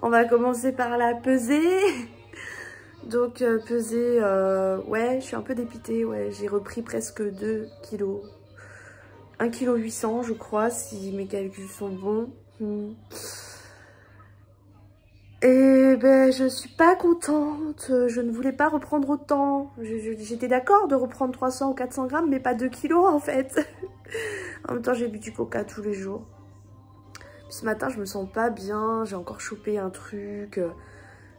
On va commencer par la pesée. Donc peser, ouais, je suis un peu dépitée, ouais, j'ai repris presque 2 kilos. 1,8 kg je crois, si mes calculs sont bons. Et ben je suis pas contente, je ne voulais pas reprendre autant. J'étais d'accord de reprendre 300 ou 400 grammes, mais pas 2 kilos en fait. En même temps j'ai bu du coca tous les jours. Puis ce matin je me sens pas bien, j'ai encore chopé un truc.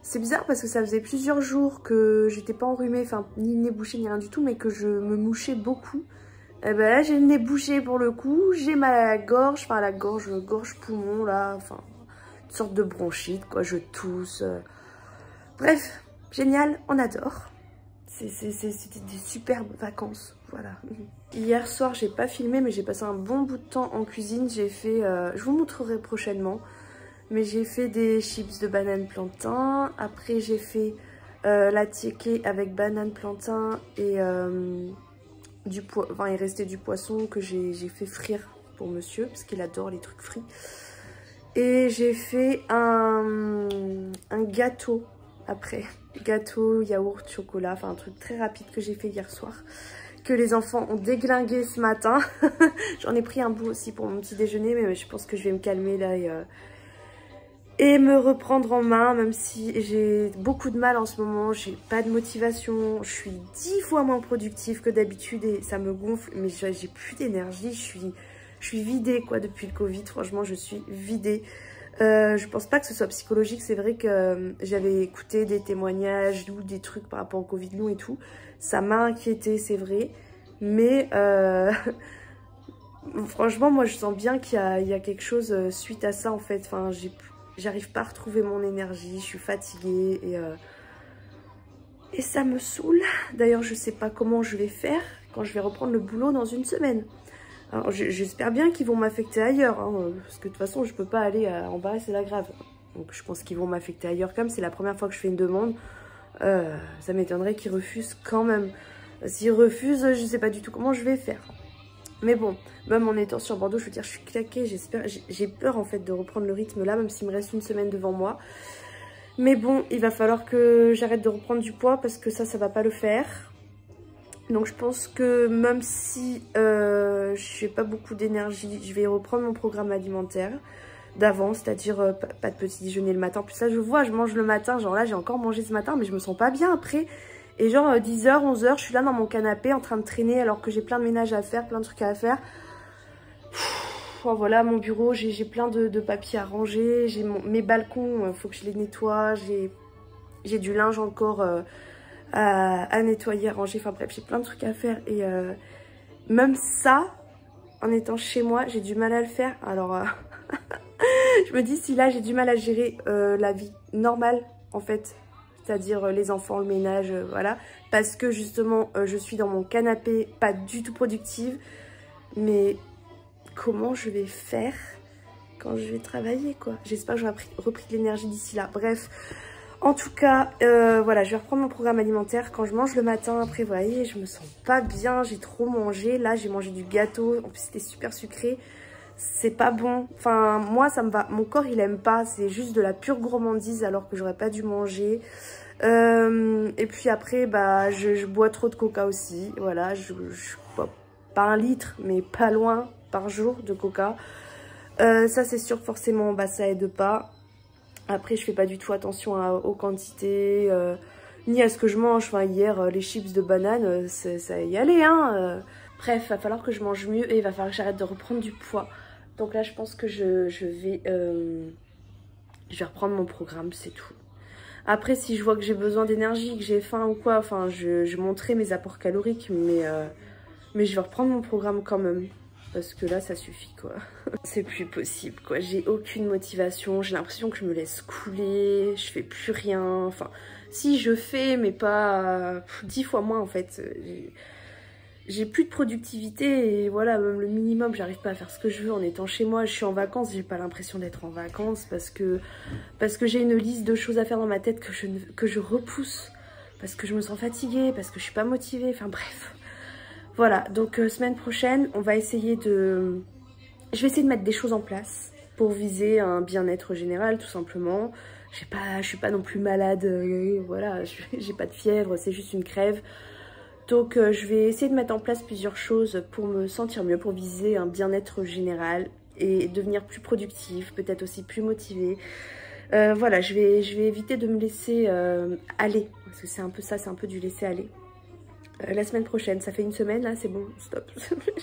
C'est bizarre parce que ça faisait plusieurs jours que j'étais pas enrhumée, enfin ni le nez bouché ni rien du tout, mais que je me mouchais beaucoup. Et ben là j'ai le nez bouché pour le coup, j'ai mal à la gorge, enfin la gorge-poumon là, enfin une sorte de bronchite quoi, je tousse. Bref, génial, on adore. C'était des superbes vacances, voilà. Hier soir j'ai pas filmé mais j'ai passé un bon bout de temps en cuisine, j'ai fait, je vous montrerai prochainement. Mais j'ai fait des chips de banane plantain. Après j'ai fait la tiéké avec banane plantain et il restait du poisson que j'ai fait frire pour monsieur parce qu'il adore les trucs frits. Et j'ai fait un gâteau après. Gâteau, yaourt, chocolat, enfin un truc très rapide que j'ai fait hier soir. Que les enfants ont déglingué ce matin. J'en ai pris un bout aussi pour mon petit déjeuner, mais je pense que je vais me calmer là et me reprendre en main, même si j'ai beaucoup de mal en ce moment, j'ai pas de motivation, je suis 10 fois moins productive que d'habitude et ça me gonfle, mais j'ai plus d'énergie, je suis vidée quoi depuis le Covid, franchement je suis vidée. Je pense pas que ce soit psychologique, c'est vrai que j'avais écouté des témoignages ou des trucs par rapport au Covid long et tout, ça m'a inquiétée c'est vrai, mais franchement moi je sens bien qu'il y a quelque chose suite à ça en fait, enfin j'arrive pas à retrouver mon énergie, je suis fatiguée et ça me saoule. D'ailleurs, je sais pas comment je vais faire quand je vais reprendre le boulot dans une semaine. Alors, j'espère bien qu'ils vont m'affecter ailleurs, hein, parce que de toute façon, je peux pas aller en bas, c'est la grave. Donc, je pense qu'ils vont m'affecter ailleurs comme c'est la première fois que je fais une demande. Ça m'étonnerait qu'ils refusent quand même. S'ils refusent, je sais pas du tout comment je vais faire. Mais bon, même en étant sur Bordeaux, je veux dire, je suis claquée, j'ai peur en fait de reprendre le rythme là, même s'il me reste une semaine devant moi. Mais bon, il va falloir que j'arrête de reprendre du poids parce que ça va pas le faire. Donc je pense que même si je n'ai pas beaucoup d'énergie, je vais reprendre mon programme alimentaire d'avant, c'est-à-dire pas de petit déjeuner le matin. En plus là je vois, je mange le matin, genre là j'ai encore mangé ce matin mais je me sens pas bien après. Et genre 10h, 11h, je suis là dans mon canapé en train de traîner alors que j'ai plein de ménage à faire, plein de trucs à faire. Voilà mon bureau, j'ai plein de papiers à ranger, j'ai mes balcons, faut que je les nettoie, j'ai du linge encore à nettoyer, à ranger, enfin bref, j'ai plein de trucs à faire. Et même ça, en étant chez moi, j'ai du mal à le faire. Alors je me dis si là j'ai du mal à gérer la vie normale en fait, c'est-à-dire les enfants, le ménage, voilà, parce que justement je suis dans mon canapé, pas du tout productive, mais comment je vais faire quand je vais travailler quoi. J'espère que j'aurai repris de l'énergie d'ici là. Bref, en tout cas, voilà, je vais reprendre mon programme alimentaire. Quand je mange le matin, après, vous voyez, je me sens pas bien, j'ai trop mangé. Là, j'ai mangé du gâteau, en plus c'était super sucré. C'est pas bon. Enfin, moi, ça me va. Mon corps, il aime pas. C'est juste de la pure gourmandise alors que j'aurais pas dû manger. Et puis après, bah, je bois trop de coca aussi. Voilà, je bois pas 1 litre, mais pas loin par jour de coca. Ça, c'est sûr, forcément, bah, ça aide pas. Après, je fais pas du tout attention aux quantités, ni à ce que je mange. Enfin, hier, les chips de banane, ça y allait, hein. Bref, va falloir que je mange mieux et il va falloir que j'arrête de reprendre du poids. Donc là, je pense que je vais reprendre mon programme, c'est tout. Après, si je vois que j'ai besoin d'énergie, que j'ai faim ou quoi, enfin, je monterai mes apports caloriques, mais je vais reprendre mon programme quand même. Parce que là, ça suffit, quoi. C'est plus possible, quoi. J'ai aucune motivation. J'ai l'impression que je me laisse couler. Je fais plus rien. Enfin, si, je fais, mais pas 10 fois moins, en fait. J'ai plus de productivité. Et voilà, même le minimum, j'arrive pas à faire ce que je veux en étant chez moi. Je suis en vacances. J'ai pas l'impression d'être en vacances. Parce que j'ai une liste de choses à faire dans ma tête que je repousse. Parce que je me sens fatiguée. Parce que je suis pas motivée. Enfin, bref. Voilà, donc semaine prochaine, on va essayer de... Je vais essayer de mettre des choses en place pour viser un bien-être général, tout simplement. Je suis pas non plus malade, voilà, j'ai pas de fièvre, c'est juste une crève. Donc je vais essayer de mettre en place plusieurs choses pour me sentir mieux, pour viser un bien-être général et devenir plus productive, peut-être aussi plus motivée. Voilà, je vais éviter de me laisser aller, parce que c'est un peu ça, c'est un peu du laisser aller. La semaine prochaine, ça fait 1 semaine là, c'est bon, stop.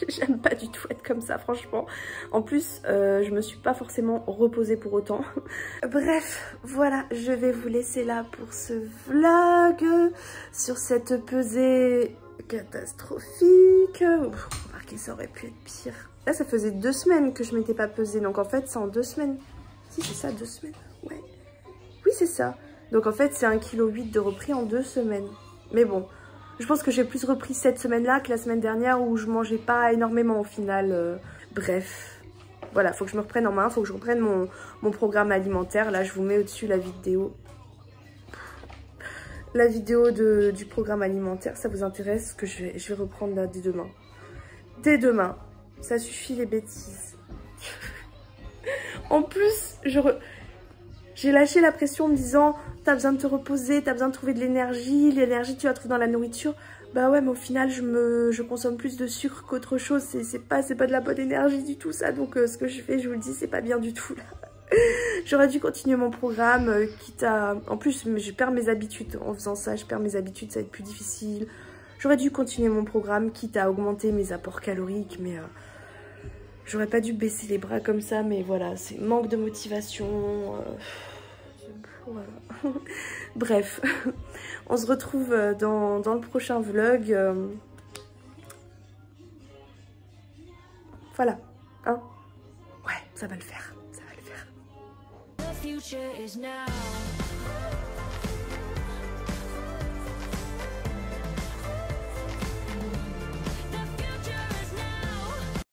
J'aime pas du tout être comme ça, franchement. En plus, je me suis pas forcément reposée pour autant. Bref, voilà, je vais vous laisser là pour ce vlog sur cette pesée catastrophique. Remarquez, ça aurait pu être pire. Là, ça faisait 2 semaines que je m'étais pas pesée, donc en fait, c'est en 2 semaines. Si, c'est ça, 2 semaines, ouais. Oui, c'est ça. Donc en fait, c'est 1,8 kg de repris en 2 semaines. Mais bon... Je pense que j'ai plus repris cette semaine-là que la semaine dernière où je mangeais pas énormément au final. Bref, voilà, faut que je me reprenne en main, faut que je reprenne mon programme alimentaire. Là, je vous mets au-dessus la vidéo. La vidéo du programme alimentaire, ça vous intéresse? Que je vais reprendre là dès demain. Dès demain, ça suffit les bêtises. En plus, j'ai lâché la pression en me disant... T'as besoin de te reposer, t'as besoin de trouver de l'énergie. L'énergie, tu la trouves dans la nourriture. Bah ouais, mais au final, je consomme plus de sucre qu'autre chose. C'est pas de la bonne énergie du tout, ça. Donc, ce que je fais, je vous le dis, c'est pas bien du tout, là. J'aurais dû continuer mon programme, quitte à... En plus, je perds mes habitudes en faisant ça. Je perds mes habitudes, ça va être plus difficile. J'aurais dû continuer mon programme, quitte à augmenter mes apports caloriques. Mais j'aurais pas dû baisser les bras comme ça. Mais voilà, c'est manque de motivation... Voilà. Bref, on se retrouve dans le prochain vlog. Voilà, hein? Ouais, ça va le faire, ça va le faire.